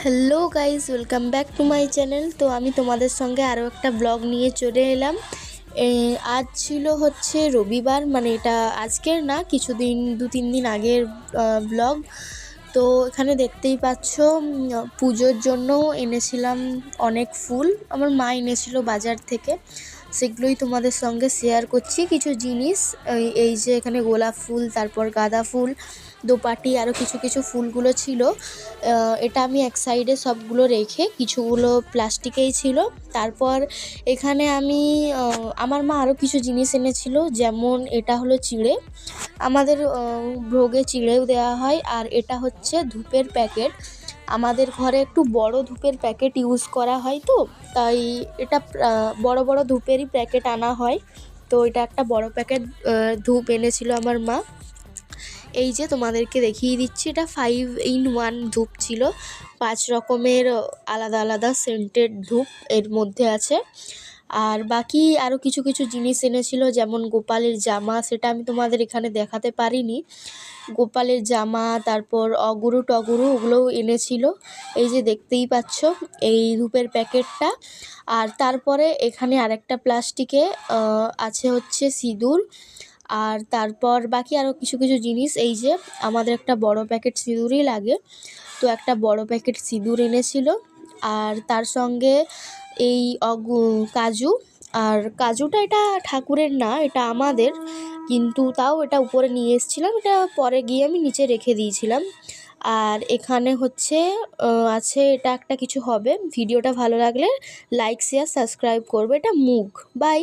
Hello guys, welcome back to my channel. তো আমি তোমাদের সঙ্গে আরও একটা ব্লগ নিয়ে চলে এলাম। আজ ছিল হচ্ছে রবিবার, মানে এটা আজকের না, কিছুদিন 2-3 দিন আগের ব্লগ। তো এখানে দেখতেই পাচ্ছ পুজোর জন্য এনেছিলাম অনেক ফুল। আমার মা এনেছিল বাজার থেকে, সেগুলোই তোমাদের সঙ্গে শেয়ার করছি। কিছু জিনিস, এই যে এখানে গোলাপ ফুল, তারপর গাঁদা ফুল, দোপাটি, আরও কিছু কিছু ফুলগুলো ছিল। এটা আমি এক সাইডে সবগুলো রেখে, কিছুগুলো প্লাস্টিকেই ছিল। তারপর এখানে আমি আমার মা আরও কিছু জিনিস এনেছিল, যেমন এটা হলো চিঁড়ে। আমাদের ভোগে চিঁড়েও দেওয়া হয়। আর এটা হচ্ছে ধূপের প্যাকেট। আমাদের ঘরে একটু বড় ধূপের প্যাকেট ইউজ করা হয়, তো তাই এটা বড় বড় ধূপেরই প্যাকেট আনা হয়। তো এটা একটা বড় প্যাকেট ধূপ এনেছিল আমার মা। এই যে তোমাদেরকে দেখিয়ে দিচ্ছি, এটা 5-in-1 ধূপ ছিল। 5 রকমের আলাদা আলাদা সেন্টেড ধূপ এর মধ্যে আছে। আর বাকি আরও কিছু কিছু জিনিস এনেছিল, যেমন গোপালের জামা, সেটা আমি তোমাদের এখানে দেখাতে পারিনি। গোপালের জামা, তারপর অগুরু টগুরু, ওগুলোও এনেছিল। এই যে দেখতেই পাচ্ছ এই ধূপের প্যাকেটটা। আর তারপরে এখানে আরেকটা প্লাস্টিকে আছে হচ্ছে সিঁদুর। আর তারপর বাকি আরও কিছু কিছু জিনিস। এই যে আমাদের একটা বড় প্যাকেট সিঁদুরই লাগে, তো একটা বড় প্যাকেট সিঁদুর এনেছিল। আর তার সঙ্গে এই কাজু। আর কাজুটা এটা ঠাকুরের না, এটা আমাদের, কিন্তু তাও এটা উপরে নিয়ে এসেছিলাম, এটা পরে গিয়ে আমি নিচে রেখে দিয়েছিলাম। আর এখানে হচ্ছে আছে, এটা একটা কিছু হবে। ভিডিওটা ভালো লাগলে লাইক, শেয়ার, সাবস্ক্রাইব করবে। এটা মুগ। বাই।